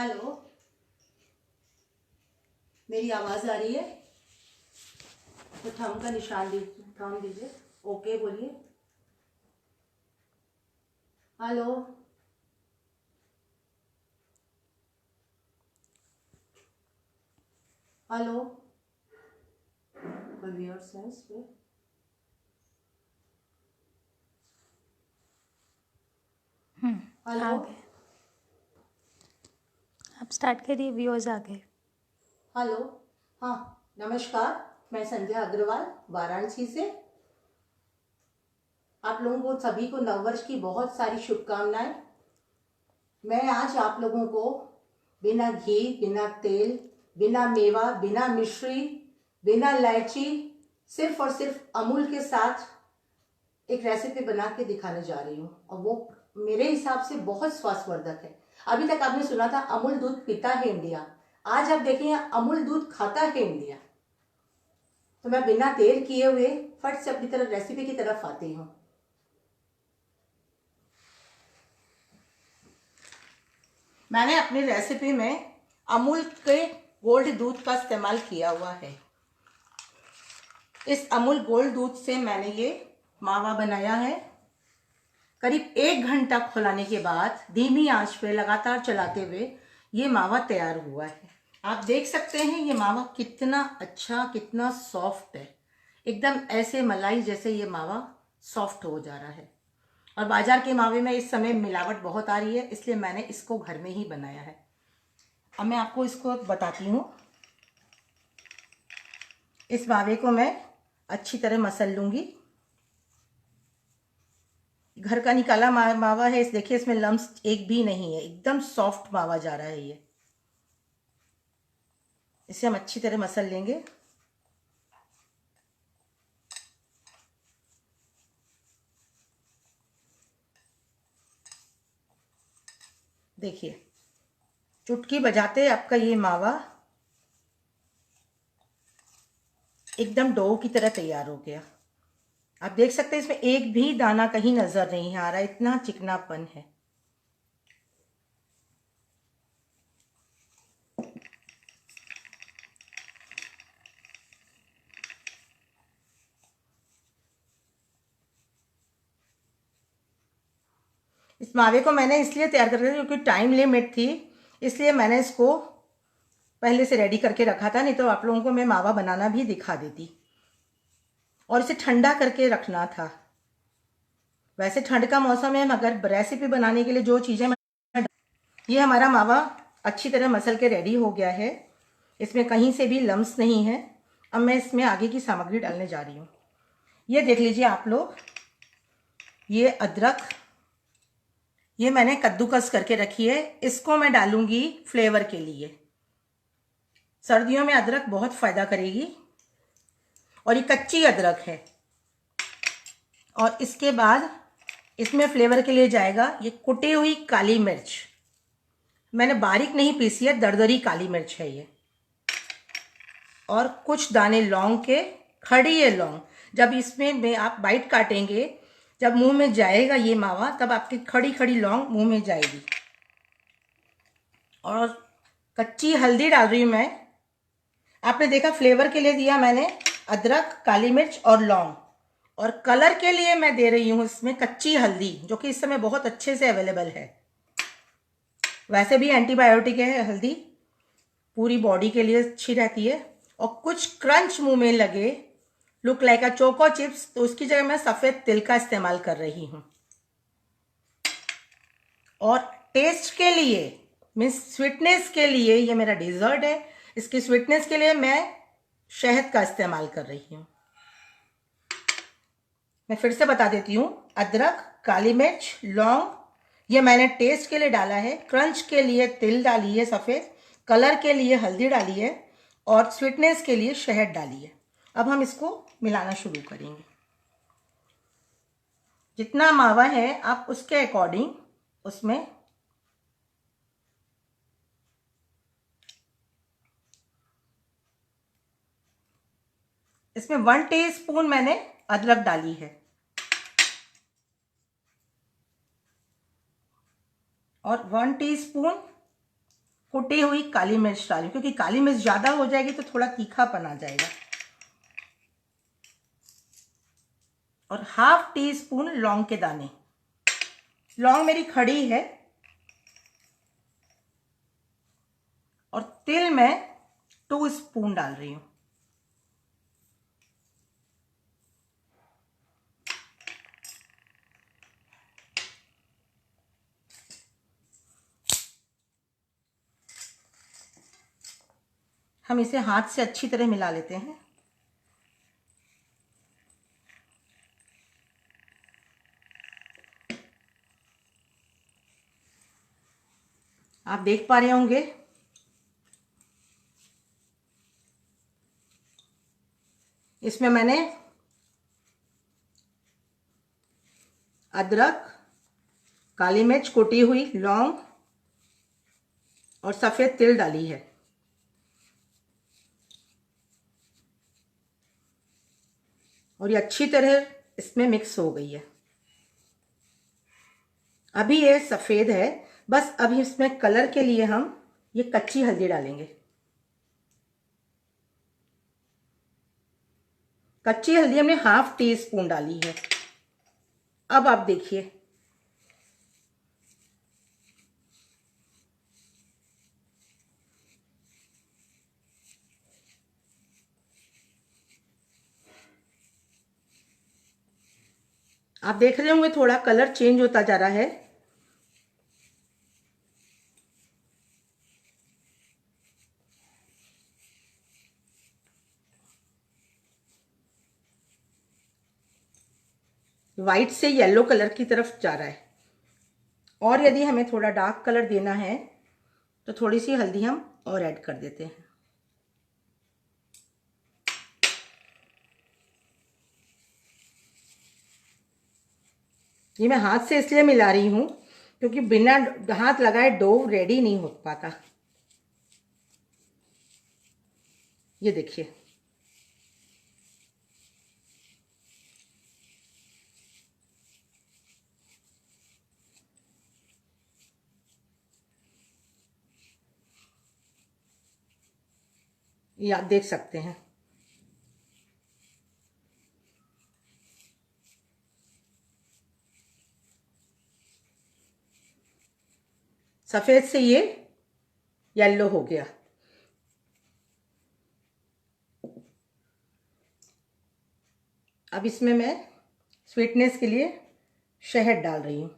Hello, मेरी आवाज़ आ रही है? तो थंब का निशान दीजिए, थंब दीजिए। ओके बोलिए। हेलो, हेलो, कोई व्यूअर सेंस पे। हेलो, आ गए। आप स्टार्ट करिए, व्यूअर्स आ गए। हेलो। हाँ, नमस्कार। मैं संध्या अग्रवाल वाराणसी से। आप लोगों को सभी को नववर्ष की बहुत सारी शुभकामनाएं। मैं आज आप लोगों को बिना घी, बिना तेल, बिना मेवा, बिना मिश्री, बिना इलायची, सिर्फ और सिर्फ अमूल के साथ एक रेसिपी बना के दिखाने जा रही हूँ, और वो मेरे हिसाब से बहुत स्वास्थ्यवर्धक है। अभी तक आपने सुना था अमूल दूध पीता है इंडिया, आज आप देखिए अमूल दूध खाता है इंडिया। तो मैं बिना देर किए हुए फट से अपनी तरफ रेसिपी की तरफ आती हूँ। मैंने अपनी रेसिपी में अमूल के गोल्ड दूध का इस्तेमाल किया हुआ है। इस अमूल गोल्ड दूध से मैंने ये मावा बनाया है। करीब 1 घंटा खौलाने के बाद धीमी आंच पे लगातार चलाते हुए ये मावा तैयार हुआ है। आप देख सकते हैं ये मावा कितना अच्छा, कितना सॉफ्ट है। एकदम ऐसे मलाई जैसे ये मावा सॉफ्ट हो जा रहा है। और बाजार के मावे में इस समय मिलावट बहुत आ रही है, इसलिए मैंने इसको घर में ही बनाया है। अब मैं आपको इसको बताती हूँ। इस मावे को मैं अच्छी तरह मसल लूँगी। घर का निकाला मावा है, इस देखिए इसमें लम्स एक भी नहीं है, एकदम सॉफ्ट मावा जा रहा है ये। इसे हम अच्छी तरह मसल लेंगे। देखिए चुटकी बजाते आपका ये मावा एकदम डो की तरह तैयार हो गया। आप देख सकते हैं इसमें एक भी दाना कहीं नजर नहीं आ रहा, इतना चिकनापन है। इस मावे को मैंने इसलिए तैयार कर रखा क्योंकि टाइम लिमिट थी, इसलिए मैंने इसको पहले से रेडी करके रखा था, नहीं तो आप लोगों को मैं मावा बनाना भी दिखा देती। और इसे ठंडा करके रखना था। वैसे ठंड का मौसम है, मगर रेसिपी बनाने के लिए जो चीज़ें ये हमारा मावा अच्छी तरह मसल के रेडी हो गया है। इसमें कहीं से भी लम्स नहीं है। अब मैं इसमें आगे की सामग्री डालने जा रही हूँ। ये देख लीजिए आप लोग, ये अदरक ये मैंने कद्दूकस करके रखी है, इसको मैं डालूंगी फ्लेवर के लिए। सर्दियों में अदरक बहुत फायदा करेगी। और ये कच्ची अदरक है। और इसके बाद इसमें फ्लेवर के लिए जाएगा ये कुटी हुई काली मिर्च। मैंने बारीक नहीं पीसी है, दरदरी काली मिर्च है ये। और कुछ दाने लौंग के, खड़ी है लौंग। जब इसमें में आप बाइट काटेंगे, जब मुंह में जाएगा ये मावा, तब आपकी खड़ी खड़ी लौंग मुंह में जाएगी। और कच्ची हल्दी डाल रही हूँ मैं। आपने देखा फ्लेवर के लिए दिया मैंने अदरक, काली मिर्च और लौंग। और कलर के लिए मैं दे रही हूँ इसमें कच्ची हल्दी, जो कि इस समय बहुत अच्छे से अवेलेबल है। वैसे भी एंटीबायोटिक है हल्दी, पूरी बॉडी के लिए अच्छी रहती है। और कुछ क्रंच मुंह में लगे, लुक लाइक अ चोको चिप्स, तो उसकी जगह मैं सफ़ेद तिल का इस्तेमाल कर रही हूँ। और टेस्ट के लिए, मीन्स स्वीटनेस के लिए, ये मेरा डिज़र्ट है, इसकी स्वीटनेस के लिए मैं शहद का इस्तेमाल कर रही हूँ। मैं फिर से बता देती हूँ, अदरक, काली मिर्च, लौंग ये मैंने टेस्ट के लिए डाला है। क्रंच के लिए तिल डाली है सफ़ेद, कलर के लिए हल्दी डाली है, और स्वीटनेस के लिए शहद डाली है। अब हम इसको मिलाना शुरू करेंगे। जितना मावा है आप उसके अकॉर्डिंग उसमें इसमें 1 टीस्पून मैंने अदरक डाली है। और 1 टीस्पून कुटी हुई काली मिर्च डाली, क्योंकि काली मिर्च ज़्यादा हो जाएगी तो थोड़ा तीखापन आ जाएगा। और हाफ टी स्पून लौंग के दाने। लौंग मेरी खड़ी है। और तिल मैं 2 स्पून डाल रही हूँ। हम इसे हाथ से अच्छी तरह मिला लेते हैं। आप देख पा रहे होंगे इसमें मैंने अदरक, काली मिर्च कुटी हुई, लौंग और सफ़ेद तिल डाली है। और ये अच्छी तरह इसमें मिक्स हो गई है। अभी ये सफ़ेद है, बस अभी इसमें कलर के लिए हम ये कच्ची हल्दी डालेंगे। कच्ची हल्दी हमने हाफ टी स्पून डाली है। अब आप देखिए, आप देख रहे होंगे थोड़ा कलर चेंज होता जा रहा है। वाइट से येलो कलर की तरफ जा रहा है। और यदि हमें थोड़ा डार्क कलर देना है तो थोड़ी सी हल्दी हम और ऐड कर देते हैं। ये मैं हाथ से इसलिए मिला रही हूँ क्योंकि बिना हाथ लगाए डो रेडी नहीं हो पाता। ये देखिए, ये आप देख सकते हैं। सफ़ेद से ये येलो हो गया। अब इसमें मैं स्वीटनेस के लिए शहद डाल रही हूँ।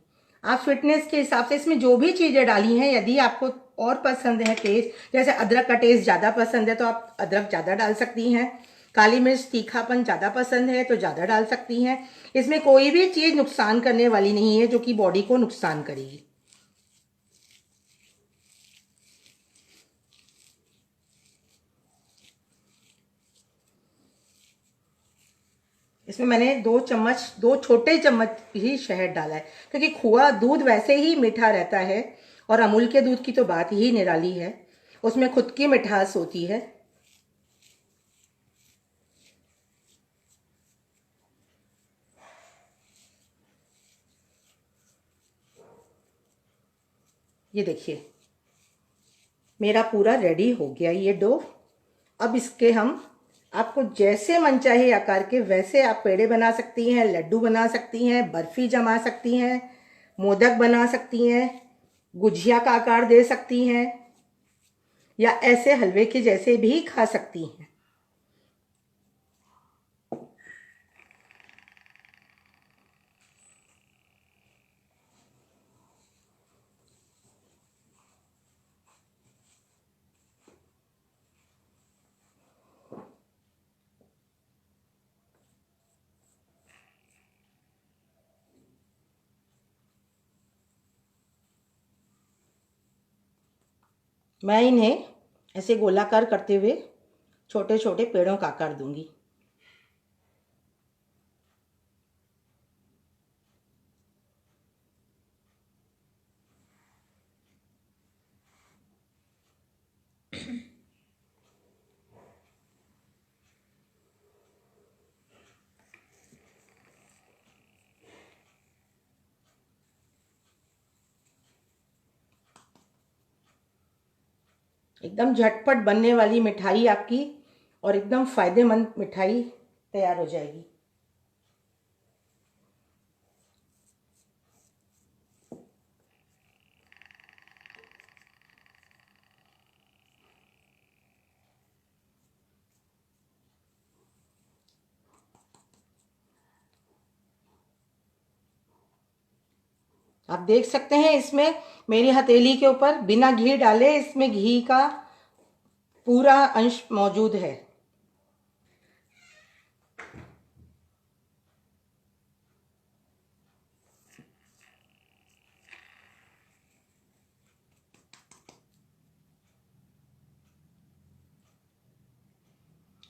आप स्वीटनेस के हिसाब से इसमें जो भी चीज़ें डाली हैं, यदि आपको और पसंद है टेस्ट, जैसे अदरक का टेस्ट ज़्यादा पसंद है तो आप अदरक ज़्यादा डाल सकती हैं। काली मिर्च तीखापन ज़्यादा पसंद है तो ज़्यादा डाल सकती हैं। इसमें कोई भी चीज़ नुकसान करने वाली नहीं है जो कि बॉडी को नुकसान करेगी। इसमें मैंने 2 छोटे चम्मच ही शहद डाला है, क्योंकि खोआ दूध वैसे ही मीठा रहता है और अमूल के दूध की तो बात ही निराली है, उसमें खुद की मिठास होती है। ये देखिए, मेरा पूरा रेडी हो गया ये डो। अब इसके हम आपको जैसे मन चाहे आकार के वैसे आप पेड़े बना सकती हैं, लड्डू बना सकती हैं, बर्फी जमा सकती हैं, मोदक बना सकती हैं, गुजिया का आकार दे सकती हैं, या ऐसे हलवे के जैसे भी खा सकती हैं। मैं इन्हें ऐसे गोलाकार करते हुए छोटे छोटे पेड़ों का आकार दूंगी। एकदम झटपट बनने वाली मिठाई आपकी और एकदम फ़ायदेमंद मिठाई तैयार हो जाएगी। आप देख सकते हैं इसमें मेरी हथेली के ऊपर बिना घी डाले इसमें घी का पूरा अंश मौजूद है।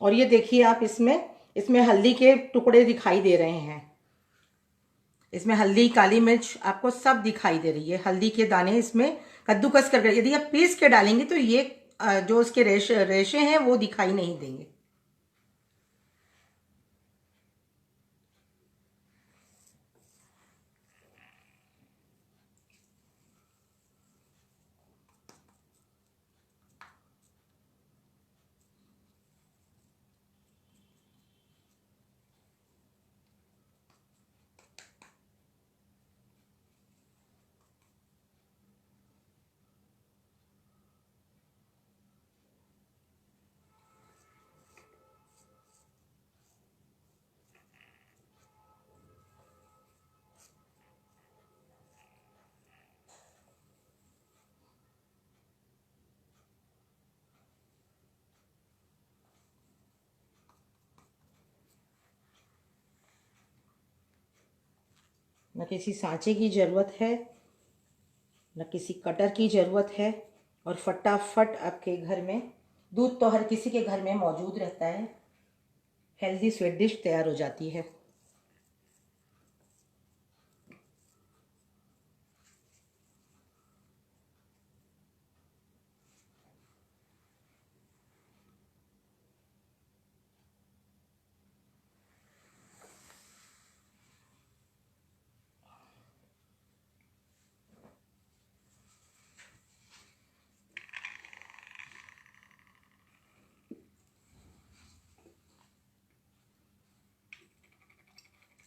और ये देखिए आप इसमें इसमें हल्दी के टुकड़े दिखाई दे रहे हैं। इसमें हल्दी, काली मिर्च आपको सब दिखाई दे रही है। हल्दी के दाने इसमें कद्दूकस करके, यदि आप पीस के डालेंगे तो ये जो उसके रेशे हैं वो दिखाई नहीं देंगे। न किसी सांचे की ज़रूरत है, न किसी कटर की ज़रूरत है, और फटाफट आपके घर में, दूध तो हर किसी के घर में मौजूद रहता है, हेल्दी स्वीट डिश तैयार हो जाती है।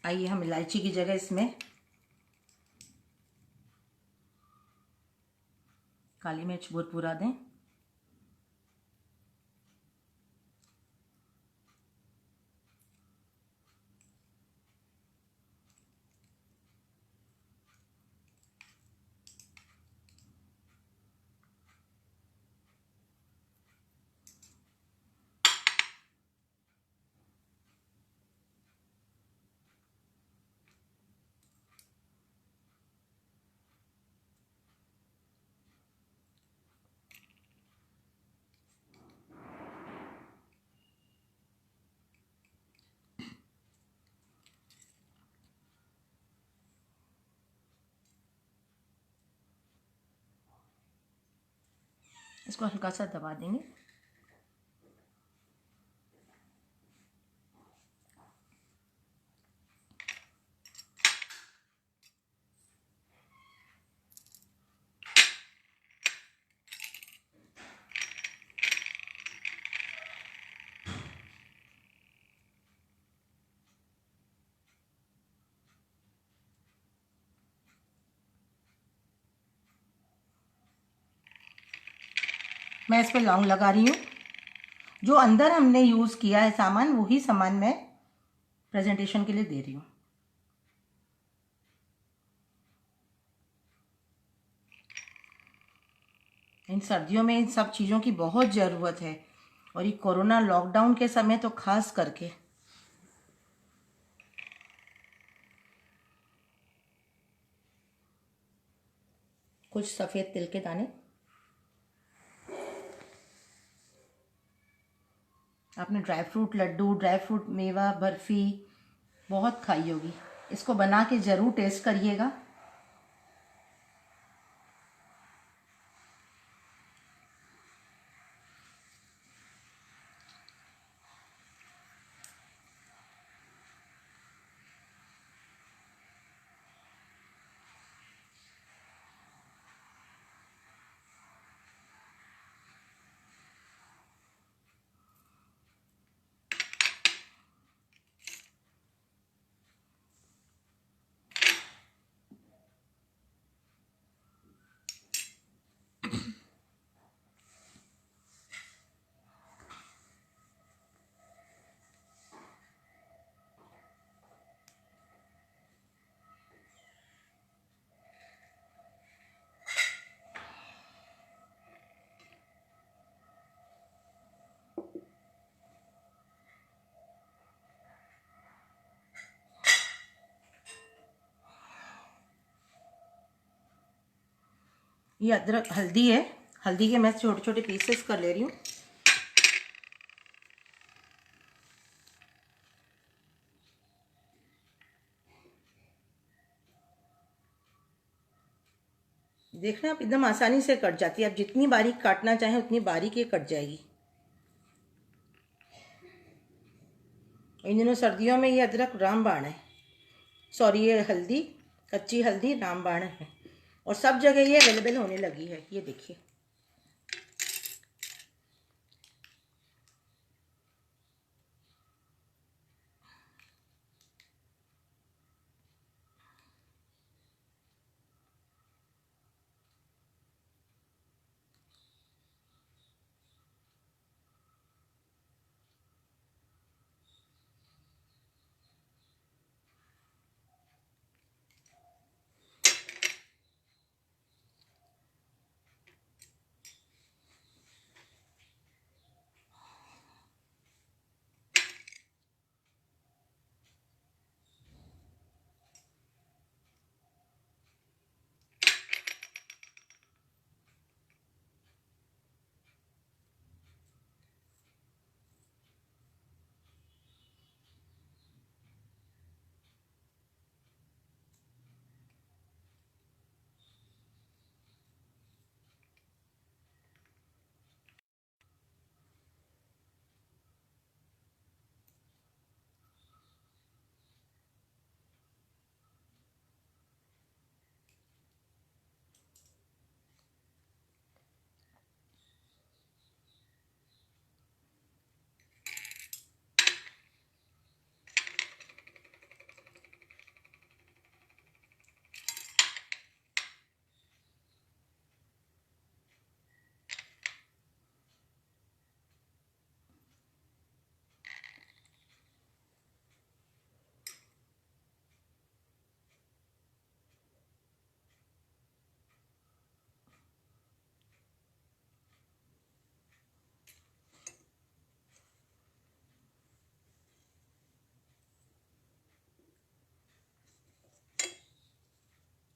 आइए हम इलायची की जगह इसमें काली मिर्च भूरा दें। इसको हल्का सा दबा देंगे। मैं इस पर लौंग लगा रही हूँ। जो अंदर हमने यूज़ किया है सामान, वही सामान मैं प्रेजेंटेशन के लिए दे रही हूँ। इन सर्दियों में इन सब चीज़ों की बहुत ज़रूरत है, और ये कोरोना लॉकडाउन के समय तो खास करके। कुछ सफ़ेद तिल के दाने। आपने dry fruit laddu, dry fruit मेवा बर्फ़ी बहुत खाई होगी। इसको बना के ज़रूर टेस्ट करिएगा। ये अदरक हल्दी है, हल्दी के मैं छोटे छोटे पीसेस कर ले रही हूँ। देखना आप एकदम आसानी से कट जाती है, आप जितनी बारीक काटना चाहें उतनी बारीक ये कट जाएगी। इन दिनों सर्दियों में ये अदरक रामबाण है, सॉरी ये हल्दी, कच्ची हल्दी रामबाण है और सब जगह ये अवेलेबल होने लगी है। ये देखिए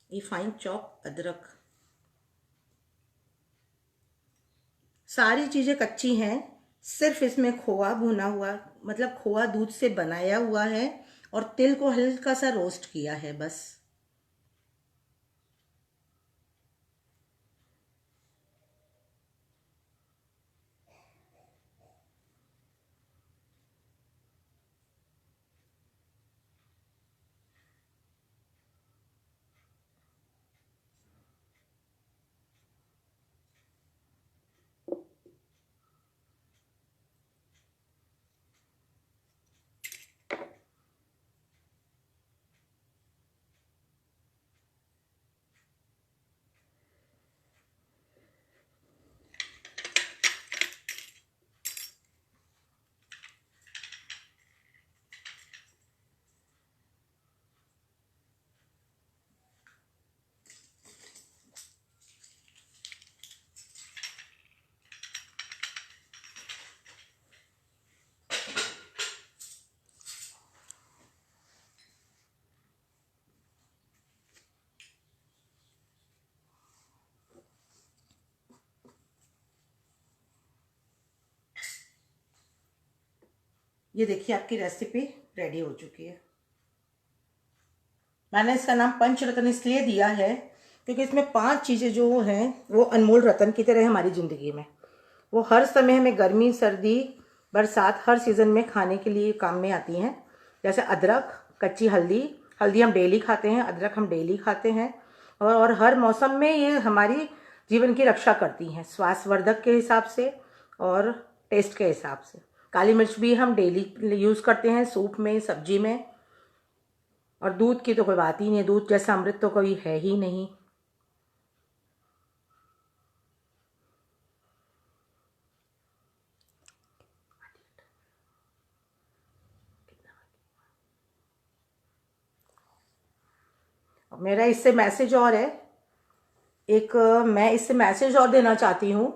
ये फाइन चॉप अदरक, सारी चीज़ें कच्ची हैं, सिर्फ इसमें खोआ भुना हुआ, मतलब खोआ दूध से बनाया हुआ है और तिल को हल्का सा रोस्ट किया है बस। ये देखिए आपकी रेसिपी रेडी हो चुकी है। मैंने इसका नाम पंचरत्न इसलिए दिया है क्योंकि इसमें 5 चीज़ें जो हैं वो अनमोल रत्न की तरह हमारी ज़िंदगी में, वो हर समय हमें गर्मी सर्दी बरसात हर सीज़न में खाने के लिए काम में आती हैं। जैसे अदरक, कच्ची हल्दी, हल्दी हम डेली खाते हैं, अदरक हम डेली खाते हैं और हर मौसम में ये हमारी जीवन की रक्षा करती हैं, स्वास्थ्यवर्धक के हिसाब से और टेस्ट के हिसाब से। काली मिर्च भी हम डेली यूज़ करते हैं, सूप में, सब्जी में। और दूध की तो कोई बात ही नहीं, दूध जैसा अमृत तो कोई है ही नहीं। मेरा इससे मैसेज और है, एक मैं इससे मैसेज और देना चाहती हूँ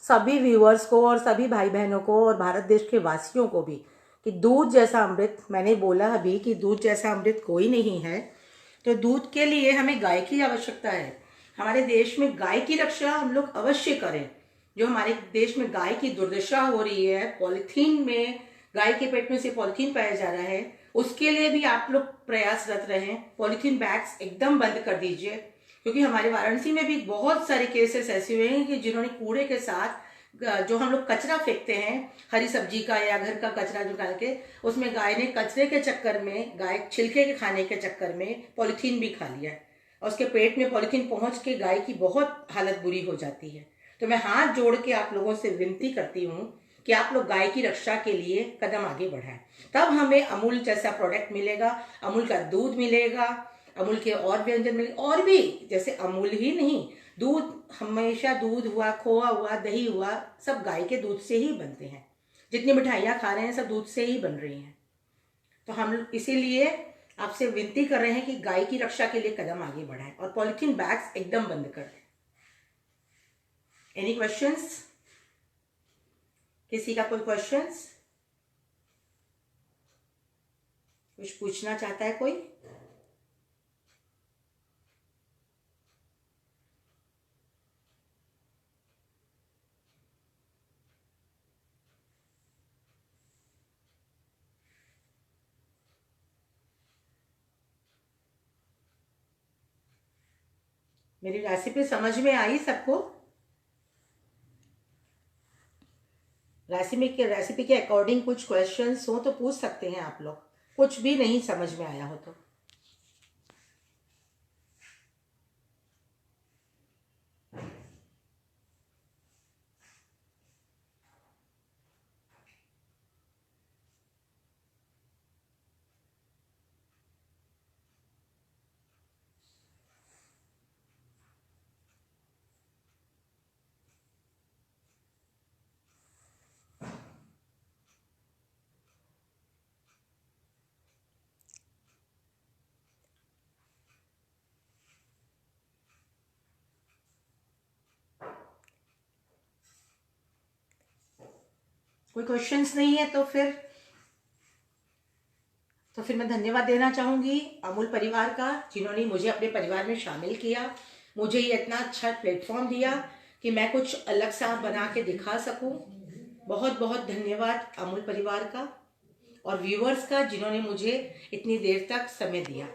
सभी व्यूअर्स को और सभी भाई बहनों को और भारत देश के वासियों को भी, कि दूध जैसा अमृत, मैंने बोला अभी कि दूध जैसा अमृत कोई नहीं है। तो दूध के लिए हमें गाय की आवश्यकता है। हमारे देश में गाय की रक्षा हम लोग अवश्य करें। जो हमारे देश में गाय की दुर्दशा हो रही है, पॉलिथीन में गाय के पेट में से पॉलिथीन पाया जा रहा है, उसके लिए भी आप लोग प्रयासरत रहें। पॉलिथीन बैग्स एकदम बंद कर दीजिए, क्योंकि हमारे वाराणसी में भी बहुत सारे केसेस ऐसे हुए हैं कि जिन्होंने कूड़े के साथ जो हम लोग कचरा फेंकते हैं, हरी सब्जी का या घर का कचरा जो डाल के, उसमें गाय ने कचरे के चक्कर में, गाय छिलके के खाने के चक्कर में पॉलिथीन भी खा लिया है और उसके पेट में पॉलिथीन पहुंच के गाय की बहुत हालत बुरी हो जाती है। तो मैं हाथ जोड़ के आप लोगों से विनती करती हूँ कि आप लोग गाय की रक्षा के लिए कदम आगे बढ़ाएं, तब हमें अमूल जैसा प्रोडक्ट मिलेगा, अमूल का दूध मिलेगा, अमूल के और व्यंजन मिलेंगे। और भी जैसे अमूल ही नहीं, दूध हमेशा, दूध हुआ, खोआ हुआ, दही हुआ, सब गाय के दूध से ही बनते हैं। जितनी मिठाइयाँ खा रहे हैं सब दूध से ही बन रही हैं। तो हम इसीलिए आपसे विनती कर रहे हैं कि गाय की रक्षा के लिए कदम आगे बढ़ाएं और पॉलिथीन बैग्स एकदम बंद कर दें। Any questions? किसी का कोई क्वेश्चंस? कुछ पूछना चाहता है कोई? मेरी रेसिपी समझ में आई सबको? रेसिपी के अकॉर्डिंग कुछ क्वेश्चंस हो तो पूछ सकते हैं आप लोग, कुछ भी नहीं समझ में आया हो तो। कोई क्वेश्चंस नहीं है तो फिर मैं धन्यवाद देना चाहूंगी अमूल परिवार का, जिन्होंने मुझे अपने परिवार में शामिल किया, मुझे ये इतना अच्छा प्लेटफॉर्म दिया कि मैं कुछ अलग सा बना के दिखा सकूं। बहुत बहुत धन्यवाद अमूल परिवार का और व्यूअर्स का, जिन्होंने मुझे इतनी देर तक समय दिया।